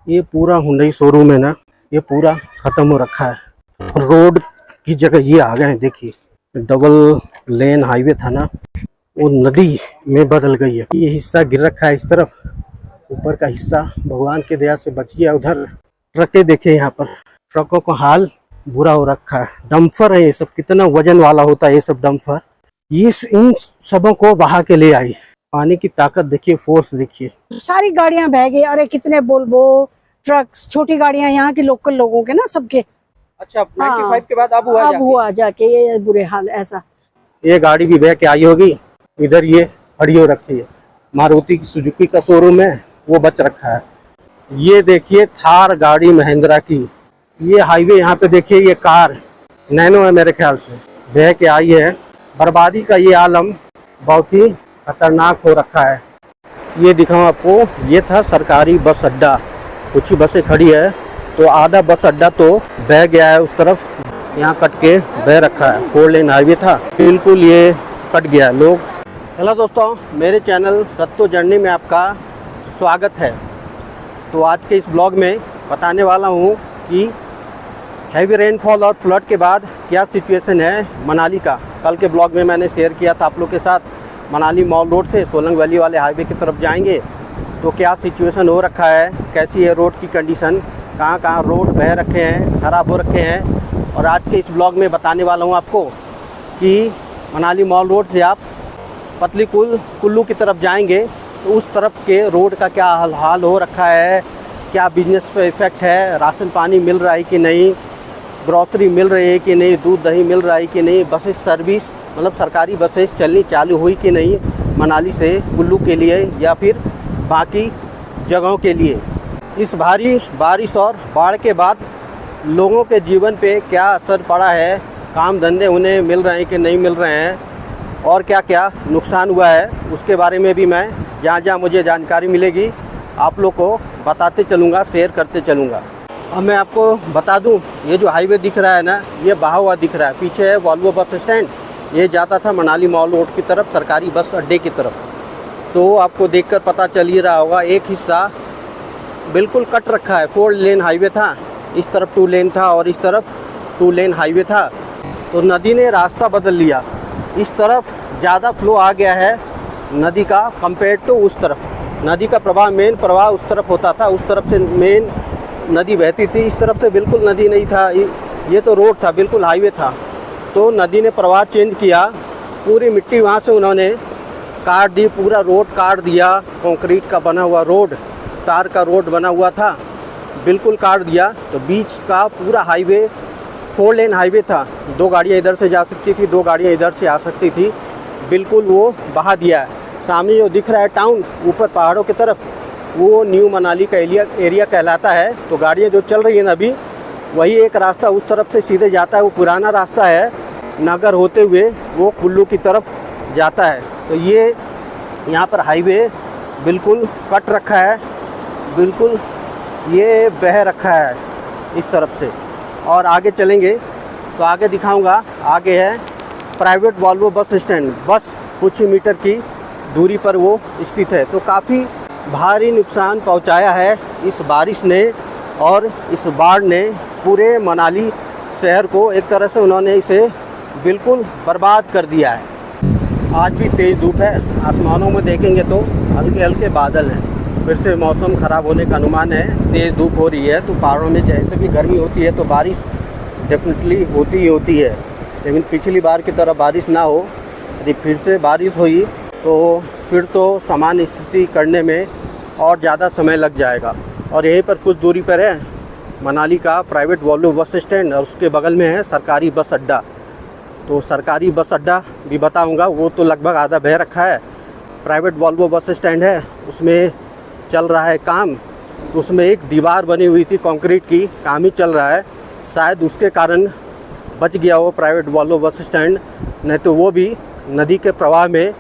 ये पूरा Hyundai showroom है ना, ये पूरा खत्म हो रखा है। रोड की जगह ये आ गए हैं। देखिए डबल लेन हाईवे था ना, वो नदी में बदल गई है। ये हिस्सा गिर रखा है इस तरफ, ऊपर का हिस्सा भगवान की दया से बच गया। उधर ट्रकें देखे, यहाँ पर ट्रकों का हाल बुरा हो रखा है। डंपर है ये सब, कितना वजन वाला होता है ये सब डंपर। ये इन सबों को बहा के ले आई। पानी की ताकत देखिए, फोर्स देखिए। सारी गाड़ियां बह गई। अरे कितने बोल्बो ट्रक्स, छोटी गाड़ियां यहाँ के लोकल लोगों के ना सबके। अच्छा, 95 के बाद अब हुआ जाके ये बुरे हाल ऐसा। ये गाड़ी भी बह के आई होगी। इधर ये खड़ी हो रखी है। मारुति की सुजुकी का शोरूम है, वो बच रखा है। ये देखिए थार गाड़ी महिंद्रा की। ये हाईवे यहाँ पे देखिए, ये कार नैनो है मेरे ख्याल से, बह के आई है। बर्बादी का ये आलम बहुत ही खतरनाक हो रखा है। ये दिखाऊं आपको, ये था सरकारी बस अड्डा। कुछ ही बसें खड़ी है, तो आधा बस अड्डा तो बह गया है उस तरफ, यहाँ कट के बह रखा है। 4 लेन हाईवे था, बिल्कुल ये कट गया है। लोग, हेलो दोस्तों, मेरे चैनल सत्तो जर्नी में आपका स्वागत है। तो आज के इस ब्लॉग में बताने वाला हूँ कि हैवी रेनफॉल और फ्लड के बाद क्या सिचुएशन है मनाली का। कल के ब्लॉग में मैंने शेयर किया था आप लोग के साथ, मनाली मॉल रोड से सोलंग वैली वाले हाईवे की तरफ जाएंगे तो क्या सिचुएशन हो रखा है, कैसी है रोड की कंडीशन, कहाँ कहाँ रोड बह रखे हैं, ख़राब हो रखे हैं। और आज के इस ब्लॉग में बताने वाला हूँ आपको कि मनाली मॉल रोड से आप पतली कुल्लू की तरफ जाएंगे तो उस तरफ के रोड का क्या हाल हो रखा है, क्या बिजनेस पे इफ़ेक्ट है, राशन पानी मिल रहा है कि नहीं, ग्रॉसरी मिल रही है कि नहीं, दूध दही मिल रहा है कि नहीं, बसेस सर्विस मतलब सरकारी बसेस चलनी चालू हुई कि नहीं मनाली से कुल्लू के लिए या फिर बाकी जगहों के लिए। इस भारी बारिश और बाढ़ के बाद लोगों के जीवन पे क्या असर पड़ा है, काम धंधे उन्हें मिल रहे हैं कि नहीं मिल रहे हैं, और क्या क्या नुकसान हुआ है, उसके बारे में भी मैं जहाँ जहाँ मुझे जानकारी मिलेगी आप लोग को बताते चलूँगा, शेयर करते चलूँगा। अब मैं आपको बता दूं, ये जो हाईवे दिख रहा है ना, ये बहा हुआ दिख रहा है। पीछे है वॉल्वो बस स्टैंड, ये जाता था मनाली मॉल रोड की तरफ, सरकारी बस अड्डे की तरफ। तो आपको देखकर पता चल ही रहा होगा, एक हिस्सा बिल्कुल कट रखा है। 4 लेन हाईवे था, इस तरफ 2 लेन था और इस तरफ 2 लेन हाईवे था। तो नदी ने रास्ता बदल लिया, इस तरफ ज़्यादा फ्लो आ गया है नदी का कंपेयर टू उस तरफ। नदी का प्रवाह, मेन प्रवाह उस तरफ होता था, उस तरफ से मेन नदी बहती थी, इस तरफ से बिल्कुल नदी नहीं था। ये तो रोड था, बिल्कुल हाईवे था। तो नदी ने प्रवाह चेंज किया, पूरी मिट्टी वहाँ से उन्होंने काट दी, पूरा रोड काट दिया। कंक्रीट का बना हुआ रोड, तार का रोड बना हुआ था, बिल्कुल काट दिया। तो बीच का पूरा हाईवे 4 लेन हाईवे था, 2 गाड़ियाँ इधर से जा सकती थी, 2 गाड़ियाँ इधर से आ सकती थी, बिल्कुल वो बहा दिया है। सामने जो दिख रहा है टाउन ऊपर पहाड़ों की तरफ, वो न्यू मनाली का एरिया कहलाता है। तो गाड़ियाँ जो चल रही हैं अभी, वही एक रास्ता उस तरफ से सीधे जाता है, वो पुराना रास्ता है, नगर होते हुए वो कुल्लू की तरफ जाता है। तो ये यहाँ पर हाईवे बिल्कुल कट रखा है, बिल्कुल ये बह रखा है इस तरफ से। और आगे चलेंगे तो आगे दिखाऊंगा, आगे है प्राइवेट वॉल्वो बस स्टैंड। बस कुछ ही मीटर की दूरी पर वो स्थित है। तो काफ़ी भारी नुकसान पहुंचाया है इस बारिश ने और इस बाढ़ ने पूरे मनाली शहर को। एक तरह से उन्होंने इसे बिल्कुल बर्बाद कर दिया है। आज भी तेज़ धूप है, आसमानों में देखेंगे तो हल्के हल्के बादल हैं। फिर से मौसम ख़राब होने का अनुमान है, तेज़ धूप हो रही है। तो पहाड़ों में जैसे भी गर्मी होती है तो बारिश डेफिनेटली होती ही होती है, लेकिन पिछली बार की तरह बारिश ना हो। यदि फिर से बारिश हुई तो फिर तो सामान्य स्थिति करने में और ज़्यादा समय लग जाएगा। और यहीं पर कुछ दूरी पर है मनाली का प्राइवेट वॉल्वो बस स्टैंड और उसके बगल में है सरकारी बस अड्डा। तो सरकारी बस अड्डा भी बताऊंगा, वो तो लगभग आधा बह रखा है। प्राइवेट वॉल्वो बस स्टैंड है, उसमें चल रहा है काम। तो उसमें एक दीवार बनी हुई थी कंक्रीट की, काम ही चल रहा है, शायद उसके कारण बच गया वो प्राइवेट वॉल्वो बस स्टैंड, नहीं तो वो भी नदी के प्रवाह में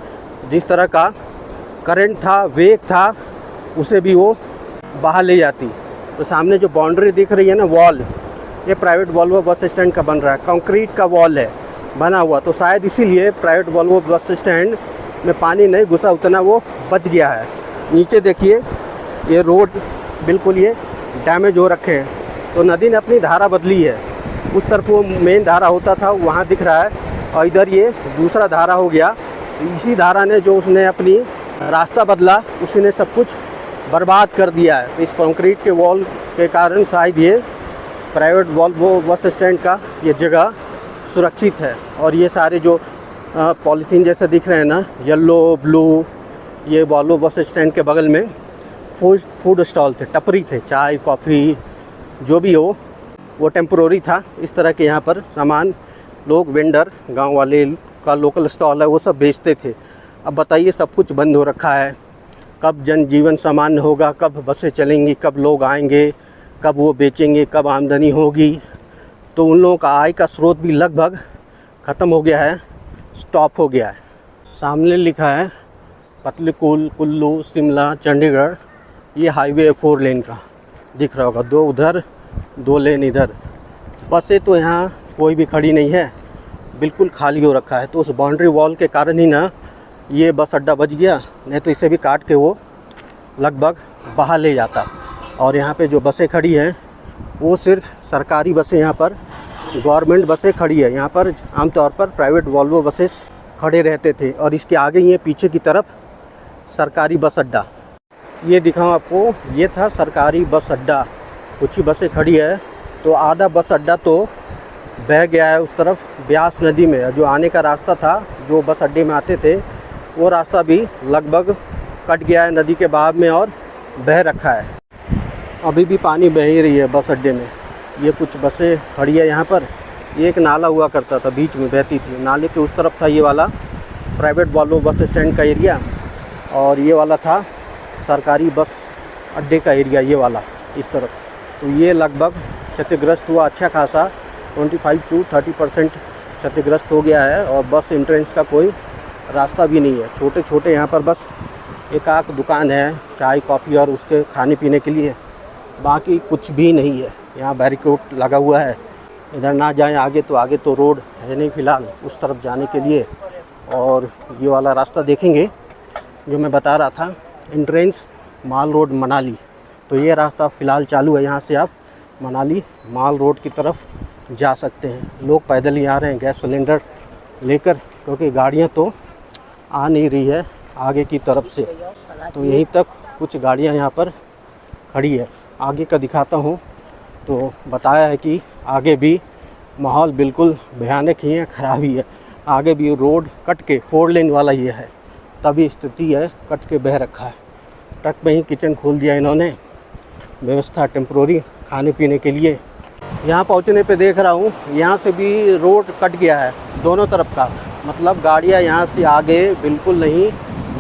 जिस तरह का करंट था, वेग था, उसे भी वो बहा ले जाती। तो सामने जो बाउंड्री दिख रही है ना, वॉल, ये प्राइवेट वॉल्वो बस स्टैंड का बन रहा है, कंक्रीट का वॉल है बना हुआ। तो शायद इसीलिए प्राइवेट वॉल्वो बस स्टैंड में पानी नहीं घुसा, उतना वो बच गया है। नीचे देखिए, ये रोड बिल्कुल ये डैमेज हो रखे हैं, तो नदी ने अपनी धारा बदली है। उस तरफ वो मेन धारा होता था वहाँ दिख रहा है, और इधर ये दूसरा धारा हो गया। इसी धारा ने जो उसने अपनी रास्ता बदला, उसी ने सब कुछ बर्बाद कर दिया है। इस कंक्रीट के वॉल के कारण शायद ये प्राइवेट वॉल्वो बस स्टैंड का ये जगह सुरक्षित है। और ये सारे जो पॉलीथीन जैसे दिख रहे हैं ना, येलो ब्लू, ये वॉल्वो बस स्टैंड के बगल में फूड स्टॉल थे, टपरी थे, चाय कॉफ़ी जो भी हो वो टेम्प्रोरी था। इस तरह के यहाँ पर सामान लोग, वेंडर, गांव वाले का लोकल स्टॉल है, वो सब बेचते थे। अब बताइए सब कुछ बंद हो रखा है। कब जनजीवन सामान्य होगा, कब बसें चलेंगी, कब लोग आएंगे, कब वो बेचेंगे, कब आमदनी होगी। तो उन लोगों का आय का स्रोत भी लगभग ख़त्म हो गया है, स्टॉप हो गया है। सामने लिखा है पतलीकूल, कुल्लू, शिमला, चंडीगढ़। ये हाईवे 4 लेन का दिख रहा होगा, 2 उधर 2 लेन इधर। बसें तो यहाँ कोई भी खड़ी नहीं है, बिल्कुल खाली हो रखा है। तो उस बाउंड्री वॉल के कारण ही ना ये बस अड्डा बच गया, नहीं तो इसे भी काट के वो लगभग बाहर ले जाता। और यहाँ पे जो बसें खड़ी हैं वो सिर्फ सरकारी बसें, यहाँ पर गवर्नमेंट बसें खड़ी है। यहाँ पर आमतौर पर प्राइवेट वॉल्वो बसेस खड़े रहते थे। और इसके आगे ये पीछे की तरफ सरकारी बस अड्डा, ये दिखाऊँ आपको, ये था सरकारी बस अड्डा। कुछ ही बसें खड़ी है, तो आधा बस अड्डा तो बह गया है उस तरफ ब्यास नदी में। जो आने का रास्ता था, जो बस अड्डे में आते थे, वो रास्ता भी लगभग कट गया है नदी के बहाव में और बह रखा है। अभी भी पानी बह ही रही है बस अड्डे में। ये कुछ बसें खड़ी है यहाँ पर। ये एक नाला हुआ करता था, बीच में बहती थी, नाले के उस तरफ था ये वाला प्राइवेट वॉल्वो बस स्टैंड का एरिया, और ये वाला था सरकारी बस अड्डे का एरिया, ये वाला इस तरफ। तो ये लगभग क्षतिग्रस्त हुआ, अच्छा खासा 25 to 30% क्षतिग्रस्त हो गया है। और बस एंट्रेंस का कोई रास्ता भी नहीं है। छोटे छोटे यहाँ पर बस एक आध दुकान है चाय कॉफ़ी और उसके खाने पीने के लिए, बाकी कुछ भी नहीं है। यहाँ बैरिकेड लगा हुआ है, इधर ना जाएं आगे, तो आगे तो रोड है नहीं फ़िलहाल उस तरफ जाने के लिए। और ये वाला रास्ता देखेंगे जो मैं बता रहा था, एंट्रेंस माल रोड मनाली, तो ये रास्ता फ़िलहाल चालू है। यहाँ से आप मनाली माल रोड की तरफ जा सकते हैं। लोग पैदल ही आ रहे हैं गैस सिलेंडर लेकर, क्योंकि गाड़ियाँ तो आ नहीं रही है आगे की तरफ से। तो यहीं तक कुछ गाड़ियाँ यहाँ पर खड़ी है। आगे का दिखाता हूँ। तो बताया है कि आगे भी माहौल बिल्कुल भयानक ही है, ख़राब ही है। आगे भी रोड कट के 4 लेन वाला ये है, तभी स्थिति है, कट के बह रखा है। ट्रक में ही किचन खोल दिया इन्होंने, व्यवस्था टेम्प्रोरी खाने पीने के लिए। यहाँ पहुँचने पे देख रहा हूँ, यहाँ से भी रोड कट गया है दोनों तरफ का, मतलब गाड़ियाँ यहाँ से आगे बिल्कुल नहीं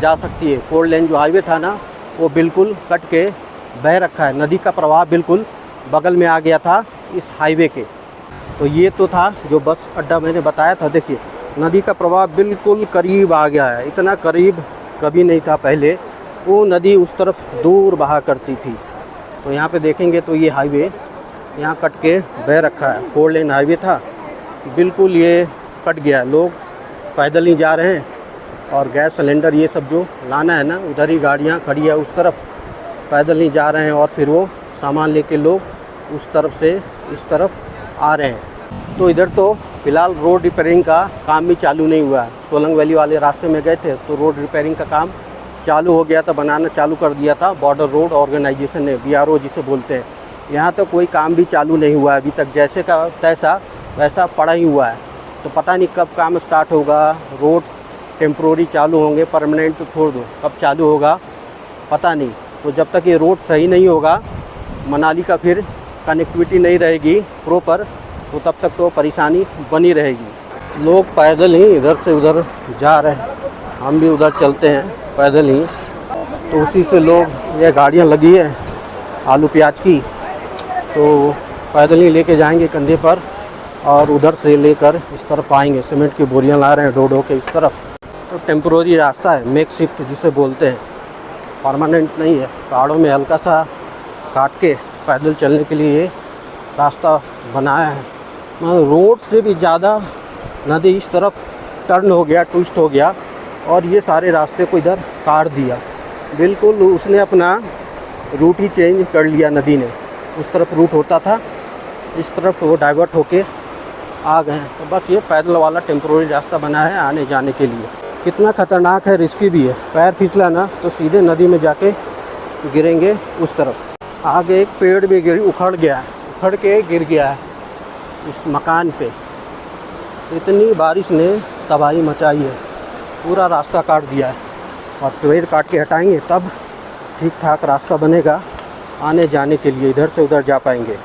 जा सकती है। 4 लेन जो हाईवे था ना, वो बिल्कुल कट के बह रखा है। नदी का प्रवाह बिल्कुल बगल में आ गया था इस हाईवे के। तो ये तो था जो बस अड्डा मैंने बताया था। देखिए नदी का प्रवाह बिल्कुल करीब आ गया है, इतना करीब कभी नहीं था पहले। वो नदी उस तरफ दूर बहा करती थी। तो यहाँ पे देखेंगे तो ये हाईवे यहाँ कट के बह रखा है। 4 लेन हाईवे था, बिल्कुल ये कट गया है। लोग पैदल ही जा रहे हैं, और गैस सिलेंडर ये सब जो लाना है ना, उधर ही गाड़ियाँ खड़ी है उस तरफ, पैदल ही जा रहे हैं। और फिर वो सामान लेके लोग उस तरफ से इस तरफ आ रहे हैं। तो इधर तो फ़िलहाल रोड रिपेयरिंग का काम भी चालू नहीं हुआ है। सोलंग वैली वाले रास्ते में गए थे तो रोड रिपेयरिंग का काम चालू हो गया था, बनाना चालू कर दिया था बॉर्डर रोड ऑर्गेनाइजेशन ने, BRO जिसे बोलते हैं। यहाँ तो कोई काम भी चालू नहीं हुआ है अभी तक, जैसे का तैसा वैसा पड़ा ही हुआ है। तो पता नहीं कब काम स्टार्ट होगा। रोड टेम्प्रोरी चालू होंगे, परमानेंट तो छोड़ दो, कब चालू होगा पता नहीं। तो जब तक ये रोड सही नहीं होगा, मनाली का फिर कनेक्टिविटी नहीं रहेगी प्रॉपर, तो तब तक तो परेशानी बनी रहेगी। लोग पैदल ही इधर से उधर जा रहे हैं, हम भी उधर चलते हैं पैदल ही। तो उसी से लोग, ये गाड़ियाँ लगी है आलू प्याज की, तो पैदल ही लेके जाएंगे कंधे पर, और उधर से लेकर इस तरफ आएंगे। सीमेंट की बोरियां ला रहे हैं डो के इस तरफ। तो टेम्प्रोरी रास्ता है, मेक शिफ्ट जिसे बोलते हैं, परमानेंट नहीं है। पहाड़ों में हल्का सा काट के पैदल चलने के लिए ये रास्ता बनाया है। रोड से भी ज़्यादा नदी इस तरफ टर्न हो गया, ट्विस्ट हो गया, और ये सारे रास्ते को इधर काट दिया। बिल्कुल उसने अपना रूट ही चेंज कर लिया नदी ने। उस तरफ रूट होता था, इस तरफ वो डाइवर्ट होके आ गए हैं। तो बस ये पैदल वाला टेम्पोररी रास्ता बना है आने जाने के लिए। कितना ख़तरनाक है, रिस्की भी है। पैर फिसला ना तो सीधे नदी में जाके गिरेंगे उस तरफ। आगे एक पेड़ भी उखड़ गया है, उखड़ के गिर गया है इस मकान पे। इतनी बारिश ने तबाही मचाई है, पूरा रास्ता काट दिया है। और पेड़ काट के हटाएंगे तब ठीक ठाक रास्ता बनेगा आने जाने के लिए, इधर से उधर जा पाएंगे।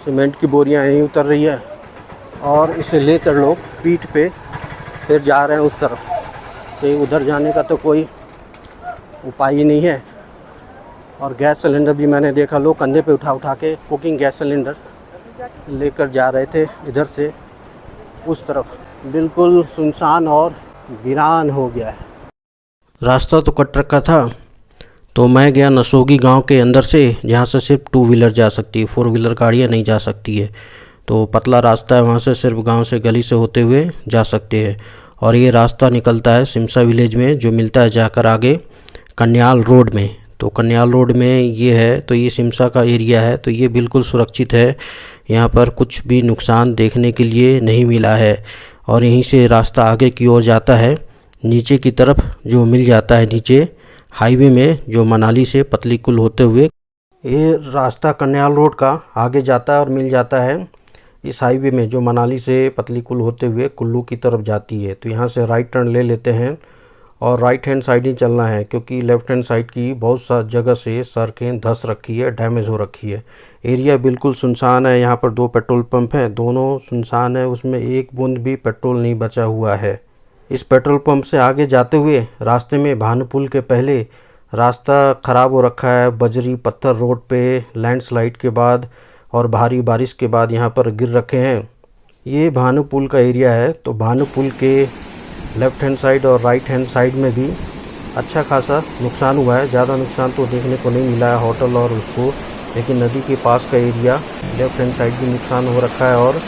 सीमेंट की बोरियां यहीं उतर रही है और इसे लेकर लोग पीठ पे फिर जा रहे हैं उस तरफ। तो उधर जाने का तो कोई उपाय ही नहीं है। और गैस सिलेंडर भी मैंने देखा लोग कंधे पे उठा उठा के कुकिंग गैस सिलेंडर लेकर जा रहे थे इधर से उस तरफ। बिल्कुल सुनसान और वीरान हो गया है। रास्ता तो कट रखा था, तो मैं गया नसोगी गांव के अंदर से, जहां से सिर्फ 2 व्हीलर जा सकती है, 4 व्हीलर गाड़ियां नहीं जा सकती है। तो पतला रास्ता है, वहां से सिर्फ गांव से गली से होते हुए जा सकते हैं। और ये रास्ता निकलता है सिमसा विलेज में, जो मिलता है जाकर आगे कन्याल रोड में। तो कन्याल रोड में ये है, तो ये सिमसा का एरिया है, तो ये बिल्कुल सुरक्षित है। यहाँ पर कुछ भी नुकसान देखने के लिए नहीं मिला है। और यहीं से रास्ता आगे की ओर जाता है नीचे की तरफ, जो मिल जाता है नीचे हाईवे में, जो मनाली से पतली कुल होते हुए। ये रास्ता कन्याल रोड का आगे जाता है और मिल जाता है इस हाईवे में, जो मनाली से पतली कुल होते हुए कुल्लू की तरफ जाती है। तो यहाँ से राइट टर्न ले लेते हैं और राइट हैंड साइड ही चलना है, क्योंकि लेफ़्ट हैंड साइड की बहुत सा जगह से सड़कें धंस रखी है, डैमेज हो रखी है। एरिया बिल्कुल सुनसान है। यहाँ पर 2 पेट्रोल पंप हैं, दोनों सुनसान है, उसमें एक बूंद भी पेट्रोल नहीं बचा हुआ है। इस पेट्रोल पंप से आगे जाते हुए रास्ते में भानुपुल के पहले रास्ता ख़राब हो रखा है। बजरी पत्थर रोड पे लैंडस्लाइड के बाद और भारी बारिश के बाद यहाँ पर गिर रखे हैं। ये भानुपुल का एरिया है। तो भानुपुल के लेफ़्ट हैंड साइड और राइट हैंड साइड में भी अच्छा खासा नुकसान हुआ है। ज़्यादा नुकसान तो देखने को नहीं मिला है होटल और उसको, लेकिन नदी के पास का एरिया लेफ़्ट हैंड साइड भी नुकसान हो रखा है और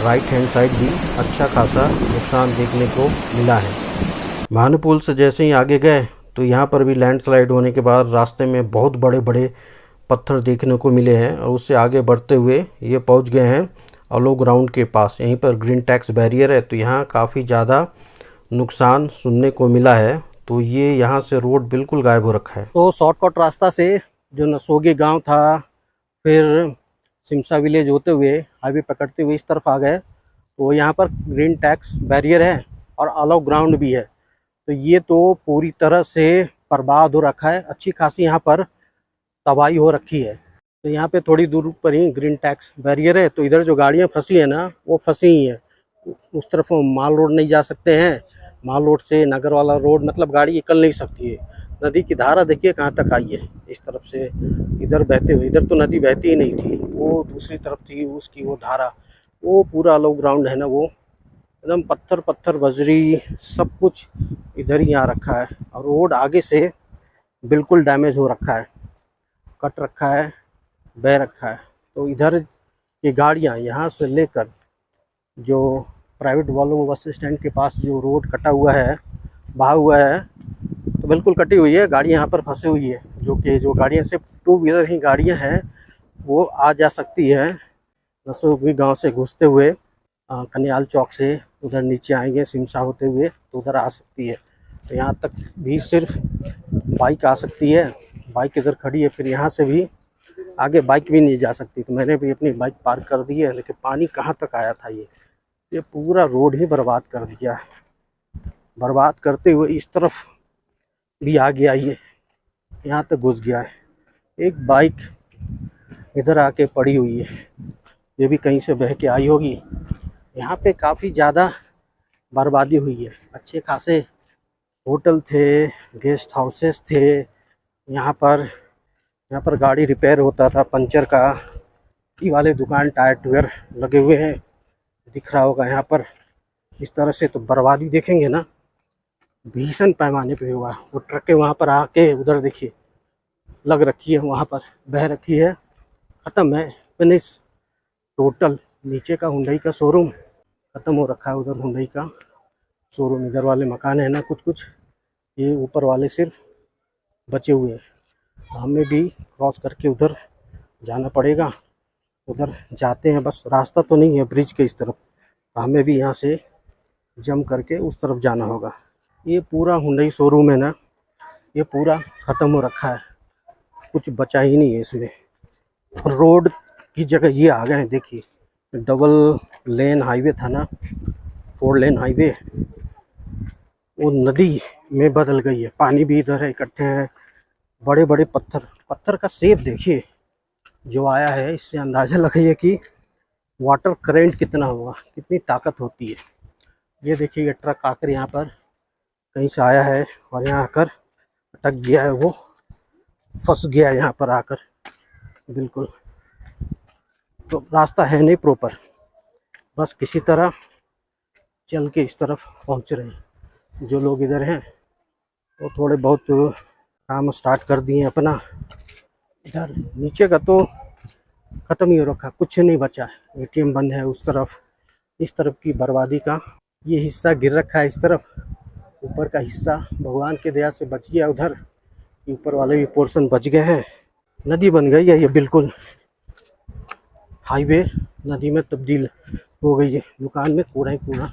राइट हैंड साइड भी अच्छा खासा नुकसान देखने को मिला है। भानुपुल से जैसे ही आगे गए तो यहाँ पर भी लैंडस्लाइड होने के बाद रास्ते में बहुत बड़े बड़े पत्थर देखने को मिले हैं। और उससे आगे बढ़ते हुए ये पहुँच गए हैं अलो ग्राउंड के पास। यहीं पर ग्रीन टैक्स बैरियर है, तो यहाँ काफ़ी ज़्यादा नुकसान सुनने को मिला है। तो ये यहाँ से रोड बिल्कुल गायब हो रखा है। तो शॉर्टकट रास्ता से जो नसोगी गांव था, फिर सिमसा विलेज होते हुए हाईवे पकड़ते हुए इस तरफ आ गए। तो यहाँ पर ग्रीन टैक्स बैरियर है और अलाउ ग्राउंड भी है। तो ये तो पूरी तरह से बर्बाद हो रखा है, अच्छी खासी यहाँ पर तबाही हो रखी है। तो यहाँ पे थोड़ी दूर पर ही ग्रीन टैक्स बैरियर है। तो इधर जो गाड़ियाँ फंसी है ना, वो फंसी ही है। उस तरफ माल रोड नहीं जा सकते हैं, माल रोड से नगर वाला रोड मतलब गाड़ी निकल नहीं सकती है। नदी की धारा देखिए कहाँ तक आई है, इस तरफ से इधर बहते हुए। इधर तो नदी बहती ही नहीं थी, वो दूसरी तरफ थी उसकी वो धारा। वो पूरा लो ग्राउंड है ना, वो एकदम पत्थर पत्थर बजरी सब कुछ इधर ही आ रखा है। और रोड आगे से बिल्कुल डैमेज हो रखा है, कट रखा है, बह रखा है। तो इधर की गाड़ियाँ यहाँ से लेकर जो प्राइवेट वॉल्वो बस स्टैंड के पास जो रोड कटा हुआ है, बहा हुआ है, तो बिल्कुल कटी हुई है। गाड़ी यहाँ पर फंसी हुई है, जो गाड़ियाँ सिर्फ 2 व्हीलर ही गाड़ियाँ हैं वो आ जा सकती है। नसोगी गांव से घुसते हुए कन्याल चौक से उधर नीचे आएंगे सिमसा होते हुए तो उधर आ सकती है। तो यहाँ तक भी सिर्फ बाइक आ सकती है, बाइक इधर खड़ी है। फिर यहाँ से भी आगे बाइक भी नहीं जा सकती। तो मैंने भी अपनी बाइक पार्क कर दी है, लेकिन पानी कहाँ तक आया था, ये पूरा रोड ही बर्बाद कर दिया है। बर्बाद करते हुए इस तरफ भी आ गया, ये यहाँ तक घुस गया है। एक बाइक इधर आके पड़ी हुई है, ये भी कहीं से बह के आई होगी। यहाँ पे काफ़ी ज़्यादा बर्बादी हुई है। अच्छे खासे होटल थे, गेस्ट हाउसेस थे यहाँ पर गाड़ी रिपेयर होता था पंचर का। ये वाले दुकान टायर टूयर लगे हुए हैं, दिख रहा होगा यहाँ पर। इस तरह से तो बर्बादी देखेंगे ना, भीषण पैमाने पे हुआ। वो ट्रकें वहाँ पर आके उधर देखिए लग रखी है, वहाँ पर बह रखी है, ख़त्म है, फिनिश टोटल। नीचे का हुंडई का शोरूम ख़त्म हो रखा है, उधर हुंडई का शोरूम। इधर वाले मकान है ना कुछ, ये ऊपर वाले सिर्फ बचे हुए हैं। हमें भी क्रॉस करके उधर जाना पड़ेगा। उधर जाते हैं, बस रास्ता तो नहीं है ब्रिज के इस तरफ, हमें भी यहाँ से जम करके उस तरफ जाना होगा। ये पूरा हुंडई शोरूम है ना, ये पूरा ख़त्म हो रखा है, कुछ बचा ही नहीं है इसमें। रोड की जगह ये आ गए हैं, देखिए डबल लेन हाईवे था ना, 4 लेन हाईवे, वो नदी में बदल गई है। पानी भी इधर है, इकट्ठे हैं, बड़े बड़े पत्थर, पत्थर का शेप देखिए जो आया है, इससे अंदाज़ा लगाइए कि वाटर करंट कितना होगा, कितनी ताकत होती है। ये देखिए, ये ट्रक आकर यहाँ पर कहीं से आया है और यहाँ आकर अटक गया है, वो फंस गया है यहाँ पर आकर, बिल्कुल। तो रास्ता है नहीं प्रॉपर, बस किसी तरह चल के इस तरफ पहुँच रहे हैं। जो लोग इधर हैं वो थोड़े बहुत काम स्टार्ट कर दिए अपना। इधर नीचे का तो ख़त्म ही हो रखा, कुछ नहीं बचा है। एटीएम बंद है उस तरफ, इस तरफ की बर्बादी का ये हिस्सा गिर रखा है इस तरफ। ऊपर का हिस्सा भगवान की दया से बच गया, उधर ऊपर वाले भी पोर्शन बच गए हैं। नदी बन गई है ये, बिल्कुल हाईवे नदी में तब्दील हो गई है। दुकान में कूड़ा ही कूड़ा,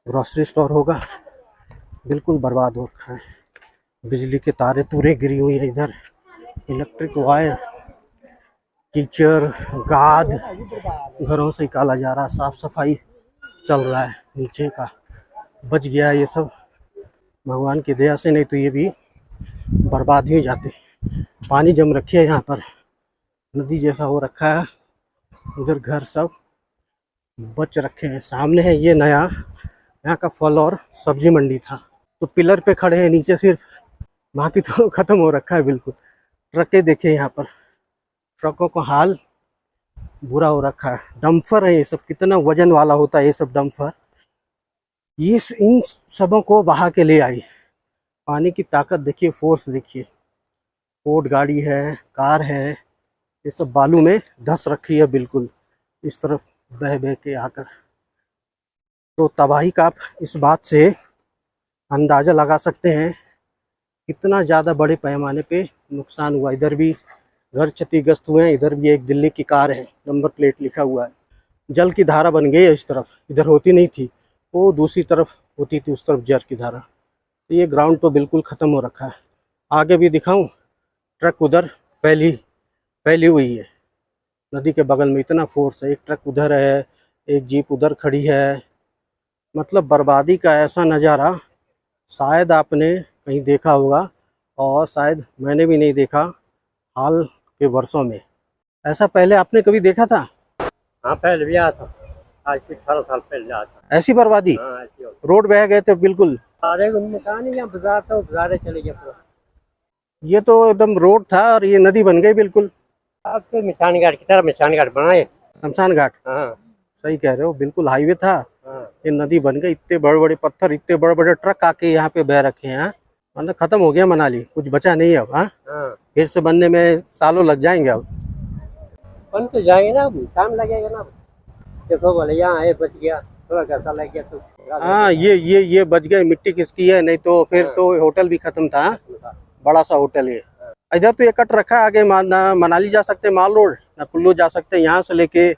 ग्रॉसरी स्टोर होगा, बिल्कुल बर्बाद हो रखा है। बिजली के तारे तूरे गिरी हुई है इधर, इलेक्ट्रिक वायर, कीचड़, गाद घरों से निकाला जा रहा, साफ सफाई चल रहा है नीचे का। बच गया ये सब भगवान की दया से, नहीं तो ये भी बर्बाद ही जाते। पानी जम रखी है यहाँ पर, नदी जैसा हो रखा है। उधर घर सब बच रखे हैं। सामने है ये नया यहाँ का फल और सब्जी मंडी था, तो पिलर पे खड़े हैं, नीचे सिर्फ, बाकी तो ख़त्म हो रखा है बिल्कुल। ट्रकें देखिए यहाँ पर, ट्रकों का हाल बुरा हो रखा है। डम्फर है ये सब, कितना वजन वाला होता है ये सब डम्फर, ये इन सबों को बहा के ले आई। पानी की ताकत देखिए, फोर्स देखिए। फोर्ड गाड़ी है, कार है, ये सब बालू में धंस रखी है बिल्कुल, इस तरफ बह बह के आकर। तो तबाही का आप इस बात से अंदाज़ा लगा सकते हैं कितना ज़्यादा बड़े पैमाने पे नुकसान हुआ। इधर भी घर क्षतिग्रस्त हुए हैं, इधर भी एक दिल्ली की कार है, नंबर प्लेट लिखा हुआ है। जल की धारा बन गई है इस तरफ, इधर होती नहीं थी, वो दूसरी तरफ होती थी, उस तरफ जल की धारा। तो ये ग्राउंड तो बिल्कुल ख़त्म हो रखा है। आगे भी दिखाऊं, ट्रक उधर फैली हुई है नदी के बगल में, इतना फोर्स है। एक ट्रक उधर है, एक जीप उधर खड़ी है, मतलब बर्बादी का ऐसा नज़ारा शायद आपने कहीं देखा होगा, और शायद मैंने भी नहीं देखा हाल के वर्षों में। ऐसा पहले आपने कभी देखा था? हाँ, पहले भी आया था, आज कुछ 18 साल पहले आया था। ऐसी बर्बादी? हाँ, ऐसी हो। रोड बह गए थे बिल्कुल। अरे उनने कहा नहीं, यहाँ बाजार था, बाजार चले गया पूरा। ये तो एकदम रोड था और ये नदी बन गई बिल्कुल। अब तो मिशान घाट की तरह मिशान घाट बनाए। शमशान घाट, हाँ सही कह रहे हो, बिल्कुल हाईवे था, हाँ ये नदी बन गई। इतने बड़े बड़े पत्थर, इतने बड़े बड़े ट्रक आके यहाँ पे बह रखे हैं। मतलब खत्म हो गया मनाली, कुछ बचा नहीं अब। हाँ, हाँ, फिर से बनने में सालों लग जाएंगे अब। बन तो जाएंगे ना, टाइम लगेगा ना। देखो बोले यहाँ है, बच गया, थोड़ा पैसा लग गया तो। हाँ, ये बच गए। मिट्टी किसकी है, नहीं तो फिर तो होटल भी खत्म था, बड़ा सा होटल है। इधर तो ये कट रखा है, आगे ना मनाली जा सकते माल रोड, ना कुल्लू जा सकते। यहाँ से लेके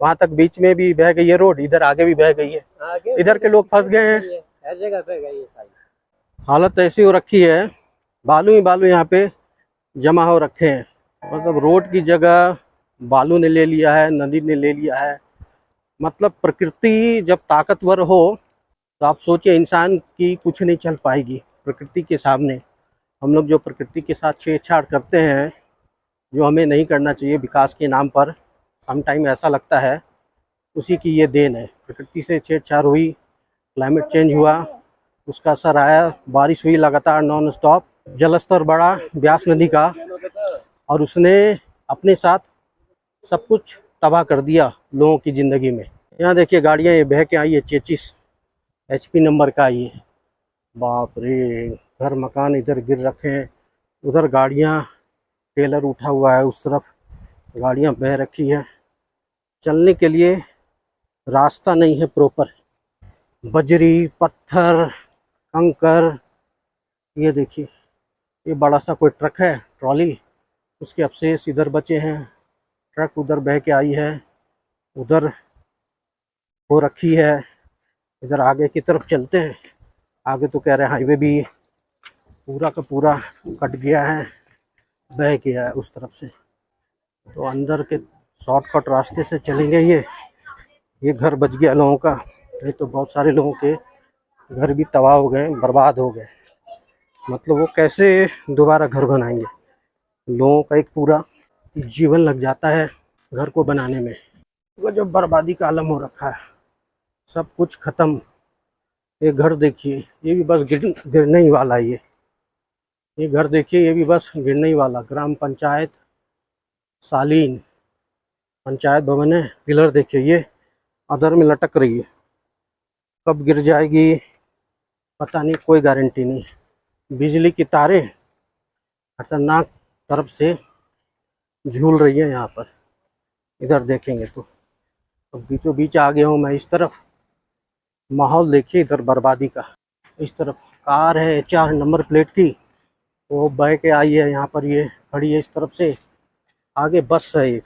वहाँ तक बीच में भी बह गई है रोड, इधर आगे भी बह गई है। इधर के लोग फंस गए हैं, हर जगह पे गई है। हालत ऐसी हो रखी है, बालू ही बालू यहाँ पे जमा हो रखे हैं। मतलब रोड की जगह बालू ने ले लिया है, नदी ने ले लिया है। मतलब प्रकृति जब ताकतवर हो तो आप सोचिए, इंसान की कुछ नहीं चल पाएगी प्रकृति के सामने। हम लोग जो प्रकृति के साथ छेड़छाड़ करते हैं, जो हमें नहीं करना चाहिए विकास के नाम पर, सम टाइम ऐसा लगता है उसी की ये देन है। प्रकृति से छेड़छाड़ हुई, क्लाइमेट चेंज हुआ, उसका असर आया, बारिश हुई लगातार नॉन स्टॉप, जलस्तर बढ़ा ब्यास नदी का, और उसने अपने साथ सब कुछ तबाह कर दिया लोगों की ज़िंदगी में। यहाँ देखिए गाड़ियाँ ये बह के आई है, 33 HP नंबर का ये, बाप रे। घर मकान इधर गिर रखे हैं, उधर गाड़ियाँ, टेलर उठा हुआ है, उस तरफ गाड़ियाँ बह रखी है। चलने के लिए रास्ता नहीं है प्रॉपर, बजरी, पत्थर, कंकर। ये देखिए, ये बड़ा सा कोई ट्रक है, ट्रॉली, उसके अवशेष इधर बचे हैं। ट्रक उधर बह के आई है, उधर हो रखी है। इधर आगे की तरफ चलते हैं। आगे तो कह रहे हैं हाईवे भी पूरा का पूरा कट गया है, बह गया है उस तरफ से। तो अंदर के शॉर्टकट रास्ते से चलेंगे। ये घर बच गया लोगों का। ये तो बहुत सारे लोगों के घर भी तबाह हो गए, बर्बाद हो गए। मतलब वो कैसे दोबारा घर बनाएंगे? लोगों का एक पूरा जीवन लग जाता है घर को बनाने में। वो जो बर्बादी का आलम हो रखा है, सब कुछ खत्म। ये घर देखिए, ये भी बस गिरने ही वाला है। ये घर देखिए, ये भी बस गिरने ही वाला। ग्राम पंचायत सालीन पंचायत भवन है। पिलर देखिए, ये अदर में लटक रही है। कब गिर जाएगी पता नहीं, कोई गारंटी नहीं। बिजली की तारें खतरनाक तरफ से झूल रही है यहाँ पर। इधर देखेंगे तो अब बीचों बीच आ गया हूँ मैं इस तरफ। माहौल देखिए इधर बर्बादी का। इस तरफ कार है 4 नंबर प्लेट की, वो बह के आई है यहाँ पर, ये खड़ी है इस तरफ से। आगे बस है, एक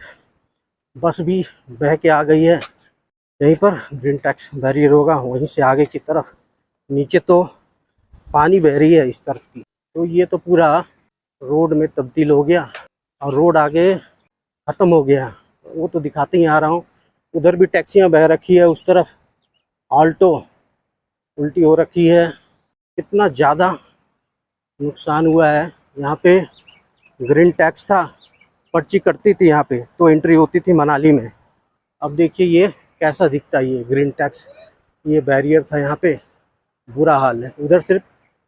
बस भी बह के आ गई है। यहीं पर ग्रीन टैक्स बैरियर होगा, वहीं से आगे की तरफ नीचे तो पानी बह रही है इस तरफ की। तो ये तो पूरा रोड में तब्दील हो गया और रोड आगे ख़त्म हो गया। वो तो दिखाते ही आ रहा हूँ। उधर भी टैक्सियाँ बह रखी है, उस तरफ आल्टो उल्टी हो रखी है। कितना ज़्यादा नुकसान हुआ है। यहाँ पे ग्रीन टैक्स था, पर्ची कटती थी यहाँ पे तो एंट्री होती थी मनाली में। अब देखिए ये कैसा दिखता है, ये ग्रीन टैक्स, ये बैरियर था यहाँ पे। बुरा हाल है। उधर सिर्फ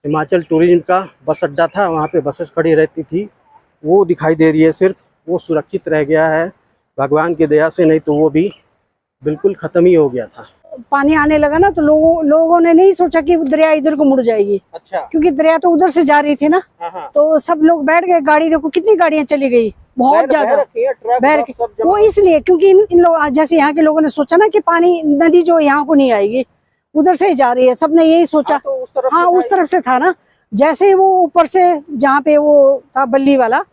हिमाचल टूरिज्म का बस अड्डा था, वहाँ पे बसेस खड़ी रहती थी, वो दिखाई दे रही है सिर्फ। वो सुरक्षित रह गया है भगवान की दया से, नहीं तो वो भी बिल्कुल ख़त्म ही हो गया था। पानी आने लगा ना तो लोगों ने नहीं सोचा कि दरिया इधर को मुड़ जाएगी। अच्छा। क्योंकि दरिया तो उधर से जा रही थी ना। हाँ। तो सब लोग बैठ गए। गाड़ी देखो कितनी गाड़ियां चली गई, बहुत ज्यादा बैठ के। वो इसलिए क्योंकि इन लोग जैसे यहाँ के लोगों ने सोचा ना कि पानी नदी जो यहाँ को नहीं आएगी, उधर से ही जा रही है। सबने यही सोचा। तो उस तरफ हाँ, उस तरफ से था ना। जैसे ही वो ऊपर से जहाँ पे वो था बल्ली वाला,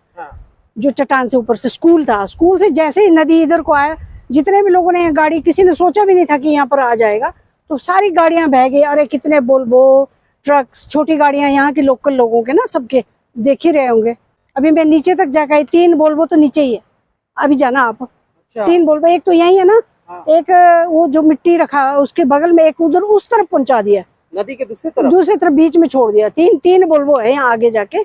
जो चट्टान से ऊपर से स्कूल था, स्कूल से जैसे ही नदी इधर को आया, जितने भी लोगों ने गाड़ी, किसी ने सोचा भी नहीं था कि यहाँ पर आ जाएगा, तो सारी गाड़ियां बह गई। अरे कितने बोल्बो ट्रक्स, छोटी गाड़ियां यहाँ के लोकल लोगों के ना, सबके देख ही रहे होंगे। अभी मैं नीचे तक जाकर आई, 3 बोल्बो तो नीचे ही है। अभी जाना आप। अच्छा। 3 बोल्बो, एक तो यही है ना। हाँ। एक वो जो मिट्टी रखा उसके बगल में, एक उधर उस तरफ पहुंचा दिया, नदी के दूसरी तरफ बीच में छोड़ दिया। 3 बोल्बो है यहाँ आगे जाके।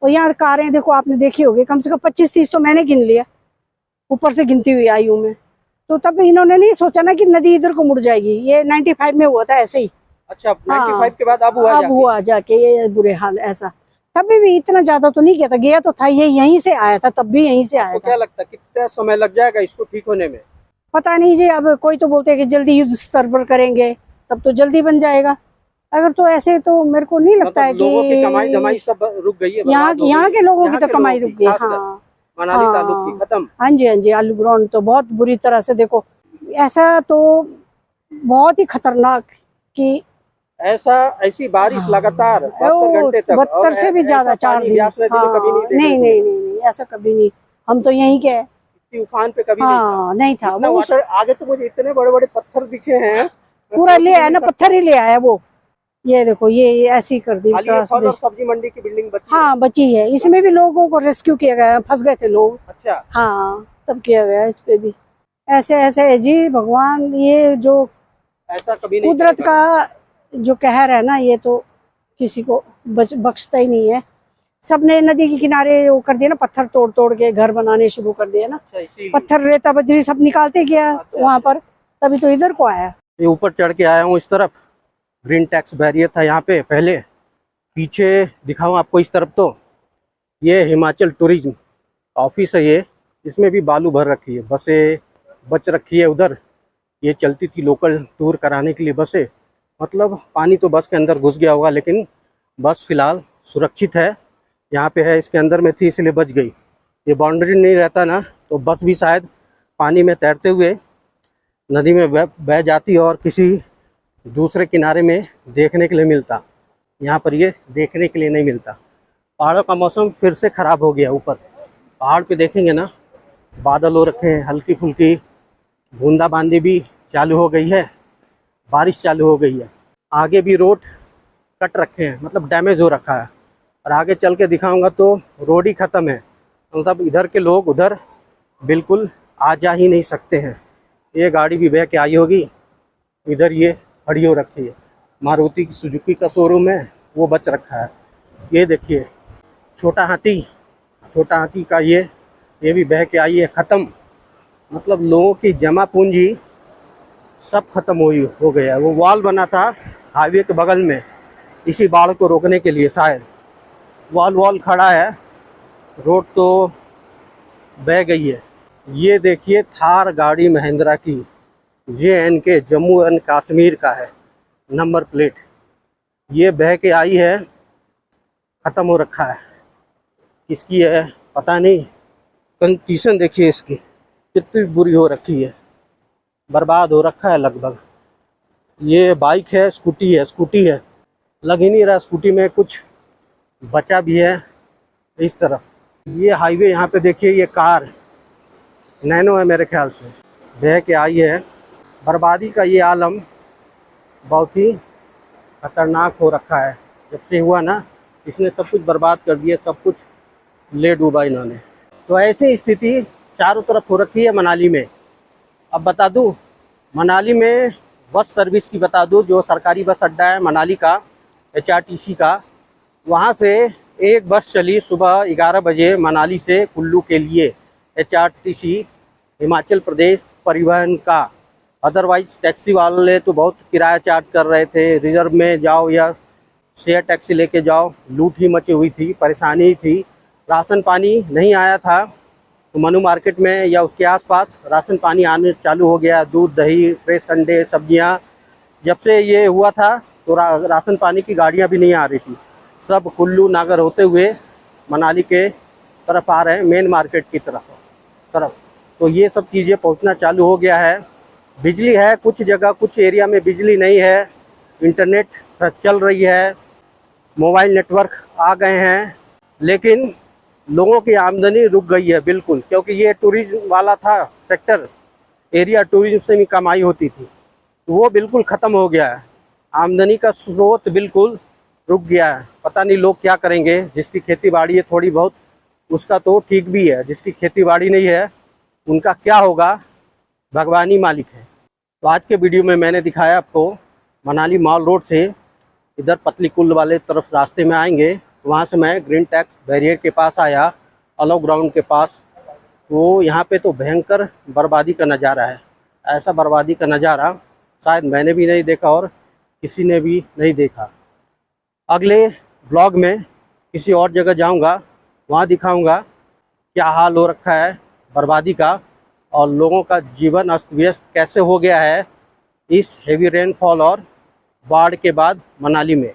और यहाँ कारें देखो, आपने देखी होगी, कम से कम 25-30 तो मैंने गिन लिया, ऊपर से गिनती हुई आई हूँ मैं। तो तब इन्होंने नहीं सोचा ना कि नदी इधर को मुड़ जाएगी। ये 95 में हुआ था ऐसे ही। अच्छा, 95 के बाद अब हुआ जाके ये बुरे हाल ऐसा। तभी भी इतना ज्यादा तो नहीं गया था, गया तो था, ये यहीं से आया था, तब भी यहीं से आया था। क्या लगता है कितना समय लग जाएगा इसको ठीक होने में? पता नहीं जी। अब कोई तो बोलते हैं कि जल्दी युद्ध स्तर पर करेंगे, तब तो जल्दी बन जाएगा। अगर तो ऐसे तो मेरे को नहीं लगता है कि लोगों की कमाई धमाई सब रुक गई है। यहाँ के लोगों की तो कमाई रुक गई। हाँ, मनाली ताल्लुक की खत्म। हाँ जी, आलू ग्राउंड तो बहुत बुरी तरह से। देखो ऐसा तो बहुत ही खतरनाक कि ऐसी बारिश लगातार 72 घंटे तक, 72 से भी ज्यादा 4 दिन। नहीं, ऐसा कभी नहीं। हम तो यहीं के तूफान पे कभी नहीं था। वो आगे तो मुझे इतने बड़े बड़े पत्थर दिखे हैं, पूरा ले आया ना, पत्थर ही ले आया वो। ये देखो, ये ऐसी कर दी। सब्जी मंडी की बिल्डिंग बची है। हाँ, बची है। इसमें भी लोगों को रेस्क्यू किया गया, फंस गए थे लोग। अच्छा। हाँ, तब किया गया इस पे भी। ऐसे जी भगवान, ये जो ऐसा कभी नहीं, कुदरत का जो कहर है ना, ये तो किसी को बख्शता ही नहीं है। सबने नदी के किनारे वो कर दिया ना, पत्थर तोड़ तोड़ के घर बनाने शुरू कर दिया ना। पत्थर, रेता, बजरी सब निकालते गया वहाँ पर, तभी तो इधर को आया। ये ऊपर चढ़ के आया हूँ इस तरफ। ग्रीन टैक्स बैरियर था यहाँ पे पहले। पीछे दिखाऊं आपको इस तरफ, तो ये हिमाचल टूरिज्म ऑफिस है ये। इसमें भी बालू भर रखी है, बसें बच रखी है उधर। ये चलती थी लोकल टूर कराने के लिए बसें। मतलब पानी तो बस के अंदर घुस गया होगा, लेकिन बस फिलहाल सुरक्षित है। यहाँ पे है, इसके अंदर में थी इसलिए बच गई। ये बाउंड्री नहीं रहता ना तो बस भी शायद पानी में तैरते हुए नदी में बह जाती और किसी दूसरे किनारे में देखने के लिए मिलता। यहाँ पर ये देखने के लिए नहीं मिलता। पहाड़ों का मौसम फिर से ख़राब हो गया। ऊपर पहाड़ पे देखेंगे ना बादल हो रखे हैं, हल्की फुल्की बूंदाबांदी भी चालू हो गई है, बारिश चालू हो गई है। आगे भी रोड कट रखे हैं, मतलब डैमेज हो रखा है। और आगे चल के दिखाऊंगा तो रोड ही ख़त्म है, मतलब इधर के लोग उधर बिल्कुल आ जा ही नहीं सकते हैं। ये गाड़ी भी बह के आई होगी, इधर ये खड़ी हो रखी है। मारुति की सुजुकी का शोरूम है, वो बच रखा है। ये देखिए छोटा हाथी का ये भी बह के आई है, ख़त्म। मतलब लोगों की जमा पूंजी सब खत्म हो गया है। वो वॉल बना था हाईवे के बगल में, इसी बाढ़ को रोकने के लिए शायद वॉल खड़ा है, रोड तो बह गई है। ये देखिए थार गाड़ी महिंद्रा की JNK जम्मू एंड कश्मीर का है नंबर प्लेट। ये बह के आई है, ख़त्म हो रखा है। किसकी है पता नहीं। कंडीशन देखिए इसकी कितनी बुरी हो रखी है, बर्बाद हो रखा है लगभग। ये बाइक है, स्कूटी है, लग ही नहीं रहा स्कूटी में कुछ बचा भी है। इस तरफ ये हाईवे, यहाँ पे देखिए ये कार नैनो है मेरे ख्याल से, बह के आई है। बर्बादी का ये आलम बहुत ही खतरनाक हो रखा है। जब से हुआ ना, इसने सब कुछ बर्बाद कर दिया, सब कुछ ले डूबा इन्होंने। तो ऐसी स्थिति चारों तरफ हो रखी है मनाली में। अब बता दूं, मनाली में बस सर्विस की बता दूं, जो सरकारी बस अड्डा है मनाली का, HRTC का, वहाँ से एक बस चली सुबह 11 बजे मनाली से कुल्लू के लिए, HRTC हिमाचल प्रदेश परिवहन का। अदरवाइज टैक्सी वाले तो बहुत किराया चार्ज कर रहे थे, रिजर्व में जाओ या शेयर टैक्सी लेके जाओ, लूट ही मची हुई थी, परेशानी थी। राशन पानी नहीं आया था, तो मनु मार्केट में या उसके आसपास राशन पानी आने चालू हो गया। दूध, दही, फ्रेश अंडे, सब्जियां। जब से ये हुआ था तो राशन पानी की गाड़ियां भी नहीं आ रही थी। सब कुल्लू नागर होते हुए मनाली के तरफ आ रहे हैं, मेन मार्केट की तरफ। तो ये सब चीज़ें पहुंचना चालू हो गया है। बिजली है कुछ जगह, कुछ एरिया में बिजली नहीं है, इंटरनेट चल रही है, मोबाइल नेटवर्क आ गए हैं, लेकिन लोगों की आमदनी रुक गई है बिल्कुल, क्योंकि ये टूरिज्म वाला था सेक्टर एरिया, टूरिज्म से भी कमाई होती थी, तो वो बिल्कुल ख़त्म हो गया है। आमदनी का स्रोत बिल्कुल रुक गया है। पता नहीं लोग क्या करेंगे। जिसकी खेती बाड़ी है थोड़ी बहुत, उसका तो ठीक भी है, जिसकी खेती बाड़ी नहीं है उनका क्या होगा, भगवान ही मालिक है। तो आज के वीडियो में मैंने दिखाया आपको मनाली मॉल रोड से इधर पतली कुल वाले तरफ रास्ते में आएंगे, वहाँ से मैं ग्रीन टैक्स बैरियर के पास आया, अलो ग्राउंड के पास। तो यहाँ पे तो भयंकर बर्बादी का नज़ारा है। ऐसा बर्बादी का नज़ारा शायद मैंने भी नहीं देखा और किसी ने भी नहीं देखा। अगले ब्लॉग में किसी और जगह जाऊँगा, वहाँ दिखाऊँगा क्या हाल हो रखा है बर्बादी का, और लोगों का जीवन अस्त व्यस्त कैसे हो गया है इस हेवी रेनफॉल और बाढ़ के बाद मनाली में।